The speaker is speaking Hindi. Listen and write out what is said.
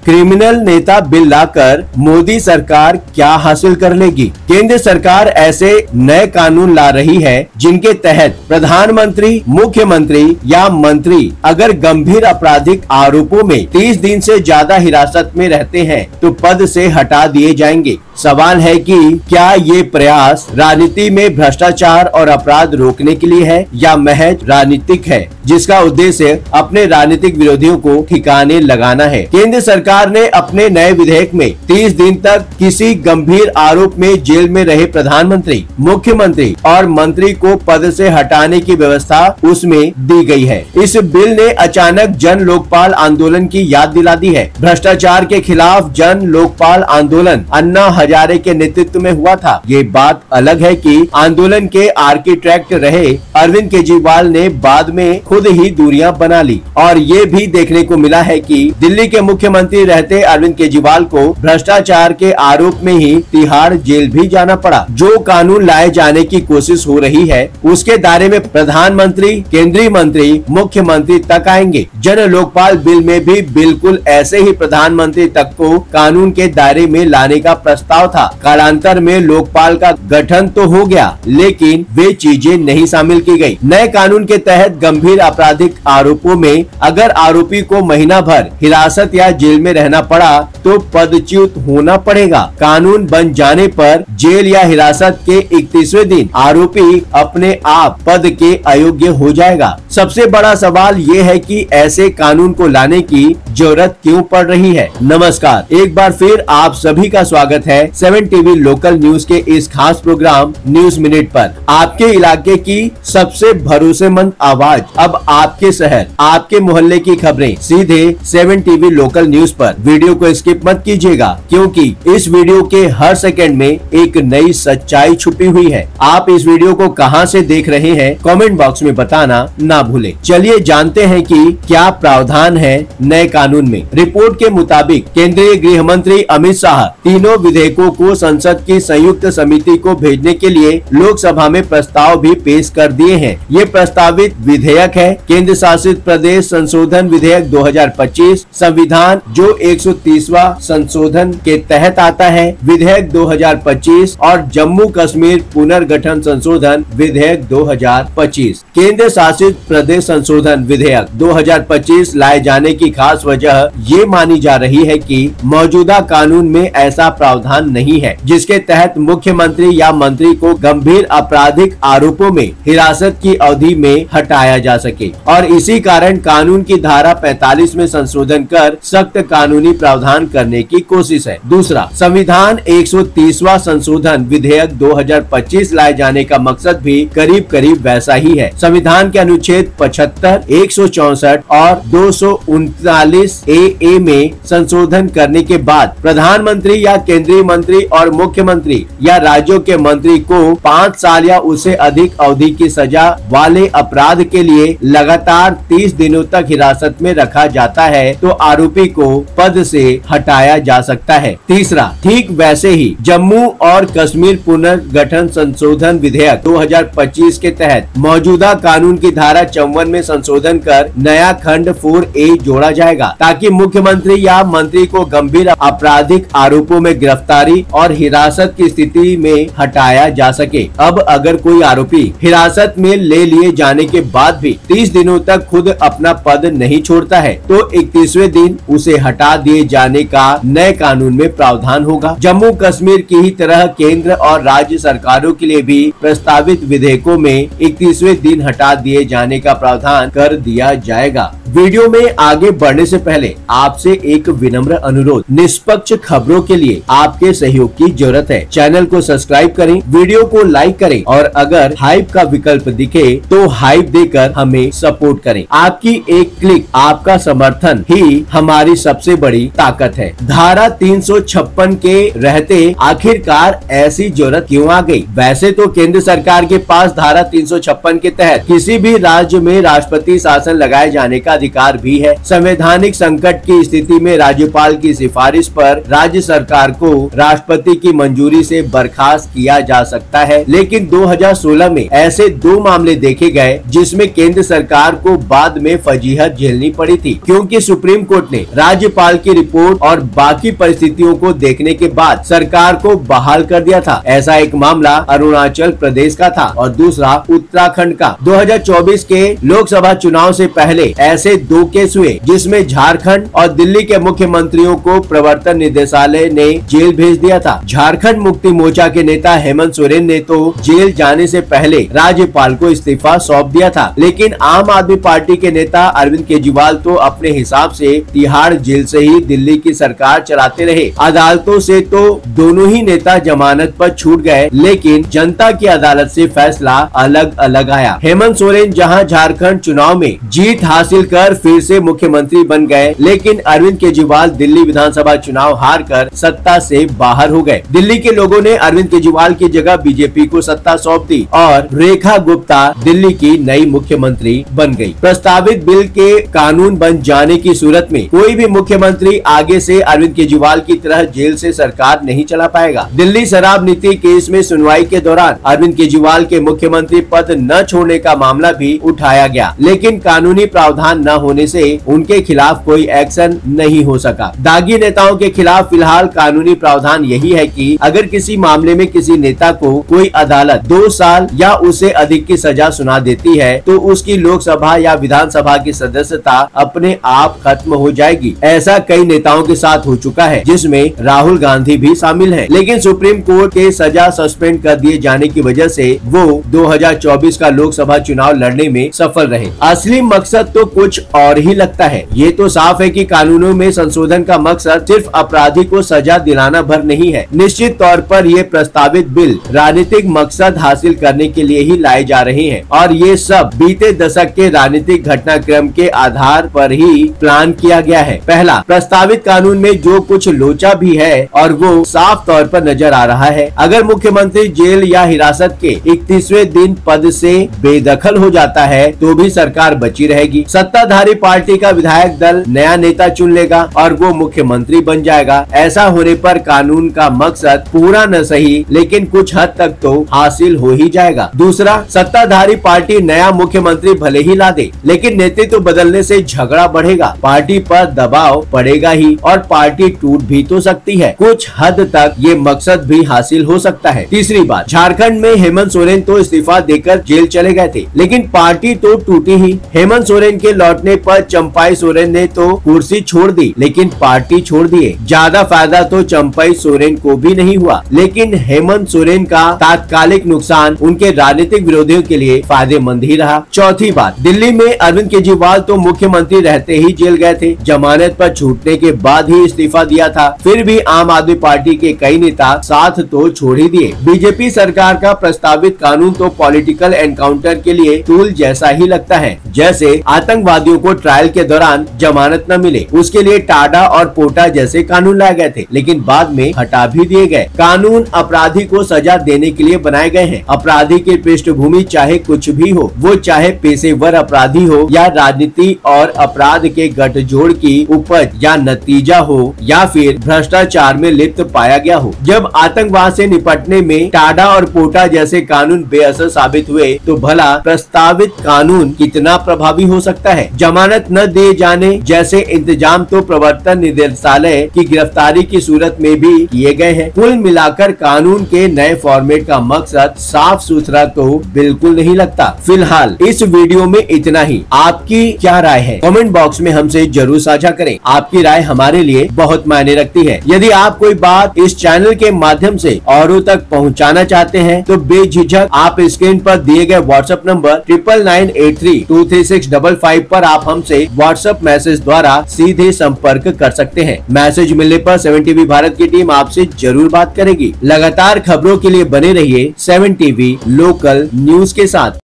क्रिमिनल नेता बिल लाकर मोदी सरकार क्या हासिल कर लेगी? केंद्र सरकार ऐसे नए कानून ला रही है जिनके तहत प्रधानमंत्री, मुख्यमंत्री या मंत्री अगर गंभीर आपराधिक आरोपों में 30 दिन से ज्यादा हिरासत में रहते हैं तो पद से हटा दिए जाएंगे। सवाल है कि क्या ये प्रयास राजनीति में भ्रष्टाचार और अपराध रोकने के लिए है या महज राजनीतिक है जिसका उद्देश्य अपने राजनीतिक विरोधियों को ठिकाने लगाना है। केंद्र सरकार ने अपने नए विधेयक में 30 दिन तक किसी गंभीर आरोप में जेल में रहे प्रधानमंत्री, मुख्यमंत्री और मंत्री को पद से हटाने की व्यवस्था उसमें दी गई है। इस बिल ने अचानक जन लोकपाल आंदोलन की याद दिला दी है। भ्रष्टाचार के खिलाफ जन लोकपाल आंदोलन अन्ना हजारे के नेतृत्व में हुआ था। ये बात अलग है कि आंदोलन के आर्किटेक्ट रहे अरविंद केजरीवाल ने बाद में खुद ही दूरियां बना ली और ये भी देखने को मिला है कि दिल्ली के मुख्यमंत्री रहते अरविंद केजरीवाल को भ्रष्टाचार के आरोप में ही तिहाड़ जेल भी जाना पड़ा। जो कानून लाए जाने की कोशिश हो रही है उसके दायरे में प्रधानमंत्री, केंद्रीय मंत्री, मुख्यमंत्री तक आएंगे। जन लोकपाल बिल में भी बिल्कुल ऐसे ही प्रधानमंत्री तक को कानून के दायरे में लाने का प्रस्ताव था। कालांतर में लोकपाल का गठन तो हो गया लेकिन वे चीजें नहीं शामिल की गई। नए कानून के तहत गंभीर आपराधिक आरोपों में अगर आरोपी को महीना भर हिरासत या जेल में रहना पड़ा तो पदच्युत होना पड़ेगा। कानून बन जाने पर जेल या हिरासत के 31वें दिन आरोपी अपने आप पद के अयोग्य हो जाएगा। सबसे बड़ा सवाल ये है कि ऐसे कानून को लाने की जरूरत क्यों पड़ रही है? नमस्कार, एक बार फिर आप सभी का स्वागत है 7 टीवी लोकल न्यूज के इस खास प्रोग्राम न्यूज मिनट पर। आपके इलाके की सबसे भरोसेमंद आवाज, अब आपके शहर, आपके मोहल्ले की खबरें सीधे 7 टीवी लोकल न्यूज पर। वीडियो को स्किप मत कीजिएगा क्योंकि इस वीडियो के हर सेकंड में एक नई सच्चाई छुपी हुई है। आप इस वीडियो को कहां से देख रहे हैं कमेंट बॉक्स में बताना ना भूलें। चलिए जानते हैं कि क्या प्रावधान है नए कानून में। रिपोर्ट के मुताबिक केंद्रीय गृह मंत्री अमित शाह तीनों विधेयकों को संसद की संयुक्त समिति को भेजने के लिए लोकसभा में प्रस्ताव भी पेश कर दिए हैं। ये प्रस्तावित विधेयक है केंद्र शासित प्रदेश संशोधन विधेयक 2025, संविधान जो 130वां संशोधन के तहत आता है, विधेयक 2025 और जम्मू कश्मीर पुनर्गठन संशोधन विधेयक 2025। केंद्र शासित प्रदेश संशोधन विधेयक 2025 लाए जाने की खास वजह ये मानी जा रही है कि मौजूदा कानून में ऐसा प्रावधान नहीं है जिसके तहत मुख्यमंत्री या मंत्री को गंभीर आपराधिक आरोपों में हिरासत की अवधि में हटाया जा सके और इसी कारण कानून की धारा 45 में संशोधन कर सख्त कानूनी प्रावधान करने की कोशिश है। दूसरा, संविधान 130वां संशोधन विधेयक 2025 लाए जाने का मकसद भी करीब करीब वैसा ही है। संविधान के अनुच्छेद 75, 164 और 239 ए में संशोधन करने के बाद प्रधानमंत्री या केंद्रीय मंत्री और मुख्यमंत्री या राज्यों के मंत्री को 5 साल या उससे अधिक अवधि की सजा वाले अपराध के लिए लगातार 30 दिनों तक हिरासत में रखा जाता है तो आरोपी को पद से हटाया जा सकता है। तीसरा, ठीक वैसे ही जम्मू और कश्मीर पुनर्गठन संशोधन विधेयक 2025 के तहत मौजूदा कानून की धारा 54 में संशोधन कर नया खंड 4A जोड़ा जाएगा ताकि मुख्यमंत्री या मंत्री को गंभीर आपराधिक आरोपों में गिरफ्तारी और हिरासत की स्थिति में हटाया जा सके। अब अगर कोई आरोपी हिरासत में ले लिए जाने के बाद भी 30 दिनों तक खुद अपना पद नहीं छोड़ता है तो 31वें दिन उसे हटा दिए जाने का नए कानून में प्रावधान होगा। जम्मू कश्मीर की ही तरह केंद्र और राज्य सरकारों के लिए भी प्रस्तावित विधेयकों में 31वें दिन हटा दिए जाने का प्रावधान कर दिया जाएगा। वीडियो में आगे बढ़ने से पहले आपसे एक विनम्र अनुरोध, निष्पक्ष खबरों के लिए आपके सहयोग की जरूरत है। चैनल को सब्सक्राइब करें, वीडियो को लाइक करें और अगर हाइप का विकल्प दिखे तो हाइप देकर हमें सपोर्ट करें। आपकी एक क्लिक, आपका समर्थन ही हमारी सबसे बड़ी ताकत है। धारा 356 के रहते आखिरकार ऐसी जरूरत क्यों आ गई? वैसे तो केंद्र सरकार के पास धारा 356 के तहत किसी भी राज्य में राष्ट्रपति शासन लगाए जाने का अधिकार भी है। संवैधानिक संकट की स्थिति में राज्यपाल की सिफारिश पर राज्य सरकार को राष्ट्रपति की मंजूरी से बर्खास्त किया जा सकता है, लेकिन 2016 में ऐसे 2 मामले देखे गए जिसमें केंद्र सरकार को बाद में फजीहत झेलनी पड़ी थी, क्योंकि सुप्रीम कोर्ट ने राज्यपाल की रिपोर्ट और बाकी परिस्थितियों को देखने के बाद सरकार को बहाल कर दिया था। ऐसा एक मामला अरुणाचल प्रदेश का था और दूसरा उत्तराखंड का। 2024 के लोकसभा चुनाव से पहले ऐसे 2 केस हुए जिसमें झारखंड और दिल्ली के मुख्यमंत्रियों को प्रवर्तन निदेशालय ने जेल भेज दिया था। झारखंड मुक्ति मोर्चा के नेता हेमंत सोरेन ने तो जेल जाने से पहले राज्यपाल को इस्तीफा सौंप दिया था, लेकिन आम आदमी पार्टी के नेता अरविंद केजरीवाल तो अपने हिसाब से तिहाड़ जेल से ही दिल्ली की सरकार चलाते रहे। अदालतों से तो दोनों ही नेता जमानत पर छूट गए, लेकिन जनता की अदालत से फैसला अलग अलग आया। हेमंत सोरेन जहां झारखंड चुनाव में जीत हासिल कर फिर से मुख्यमंत्री बन गए, लेकिन अरविंद केजरीवाल दिल्ली विधानसभा चुनाव हारकर सत्ता से बाहर हो गए। दिल्ली के लोगों ने अरविंद केजरीवाल की जगह बीजेपी को सत्ता सौंप दी और रेखा गुप्ता दिल्ली की नई मुख्यमंत्री बन गई। प्रस्तावित बिल के कानून बन जाने की सूरत में कोई भी मुख्यमंत्री आगे से अरविंद केजरीवाल की तरह जेल से सरकार नहीं चला पाएगा। दिल्ली शराब नीति केस में सुनवाई के दौरान अरविंद केजरीवाल के मुख्यमंत्री पद न छोड़ने का मामला भी उठाया गया, लेकिन कानूनी प्रावधान न होने से उनके खिलाफ कोई एक्शन नहीं हो सका। दागी नेताओं के खिलाफ फिलहाल कानूनी प्रावधान यही है कि अगर किसी मामले में किसी नेता को कोई अदालत 2 साल या उससे अधिक की सजा सुना देती है तो उसकी लोकसभा या विधानसभा की सदस्यता अपने आप खत्म हो जाएगी। ऐसा कई नेताओं के साथ हो चुका है, जिसमें राहुल गांधी भी शामिल है, लेकिन सुप्रीम कोर्ट के सजा सस्पेंड कर दिए जाने की वजह से वो 2024 का लोकसभा चुनाव लड़ने में सफल रहे। असली मकसद तो कुछ और ही लगता है। ये तो साफ है कि कानूनों में संशोधन का मकसद सिर्फ अपराधी को सजा दिलाना भर नहीं है। निश्चित तौर पर ये प्रस्तावित बिल राजनीतिक मकसद हासिल करने के लिए ही लाए जा रहे हैं और ये सब बीते दशक के राजनीतिक घटनाक्रम के आधार पर ही प्लान किया गया है। पहला, प्रस्तावित कानून में जो कुछ लोचा भी है और वो साफ तौर पर नजर आ रहा है। अगर मुख्यमंत्री जेल या हिरासत के 31वें दिन पद से बेदखल हो जाता है तो भी सरकार बची रहेगी। सत्ताधारी पार्टी का विधायक दल नया नेता चुन लेगा और वो मुख्यमंत्री बन जाएगा। ऐसा होने पर कानून का मकसद पूरा न सही लेकिन कुछ हद तक तो हासिल हो ही जाएगा। दूसरा, सत्ताधारी पार्टी नया मुख्यमंत्री भले ही ला दे, लेकिन नेतृत्व बदलने से झगड़ा बढ़ेगा, पार्टी पर दबाव पड़ेगा ही और पार्टी टूट भी तो सकती है। कुछ हद तक ये मकसद भी हासिल हो सकता है। तीसरी बात, झारखंड में हेमंत सोरेन तो इस्तीफा देकर जेल चले गए थे, लेकिन पार्टी तो टूटी ही। हेमंत सोरेन के लौटने पर चंपाई सोरेन ने तो कुर्सी छोड़ दी, लेकिन पार्टी छोड़ दिए। ज्यादा फायदा तो चंपाई सोरेन को भी नहीं हुआ, लेकिन हेमंत सोरेन का तात्कालिक नुकसान उनके राजनीतिक विरोधियों के लिए फायदेमंद ही रहा। चौथी बात, दिल्ली में अरविंद केजरीवाल तो मुख्यमंत्री रहते ही जेल गए थे, जमानत पर छूटने के बाद ही इस्तीफा दिया था, फिर भी आम आदमी पार्टी के कई नेता साथ तो छोड़ ही दिए। बीजेपी सरकार का प्रस्तावित कानून तो पॉलिटिकल एनकाउंटर के लिए टूल जैसा ही लगता है। जैसे आतंकवादियों को ट्रायल के दौरान जमानत न मिले, उसके लिए टाडा और पोटा जैसे कानून लाए गए थे, लेकिन बाद में हटा भी दिए गए। कानून अपराधी को सजा देने के लिए बनाए गए हैं। अपराधी की पृष्ठभूमि चाहे कुछ भी हो, वो चाहे पेशेवर अपराधी हो या राजनीति और अपराध के गठजोड़ की उपज या नतीजा हो या फिर भ्रष्टाचार में लिप्त पाया गया हो। जब आतंकवाद से निपटने में टाडा और पोटा जैसे कानून बेअसर साबित हुए तो भला प्रस्तावित कानून कितना प्रभावी हो सकता है। जमानत न दिए जाने जैसे इंतजाम तो प्रवर्तन निदेशालय की गिरफ्तारी की सूरत में भी किए गए हैं। कुल मिलाकर कानून के नए फॉर्मेट का मकसद साफ सुथरा तो बिल्कुल नहीं लगता। फिलहाल इस वीडियो में इतना ही। आपकी क्या राय है कमेंट बॉक्स में हमसे जरूर साझा करें। आपकी राय हमारे लिए बहुत मायने रखती है। यदि आप कोई बात इस चैनल के माध्यम से औरों तक पहुंचाना चाहते हैं तो बेझिझक आप स्क्रीन पर दिए गए व्हाट्सएप नंबर 9993236555 पर आप हमसे व्हाट्सएप मैसेज द्वारा सीधे संपर्क कर सकते हैं। मैसेज मिलने पर 7 टीवी भारत की टीम आपसे जरूर बात करेगी। लगातार खबरों के लिए बने रहिए 7 टीवी लोकल न्यूज के साथ।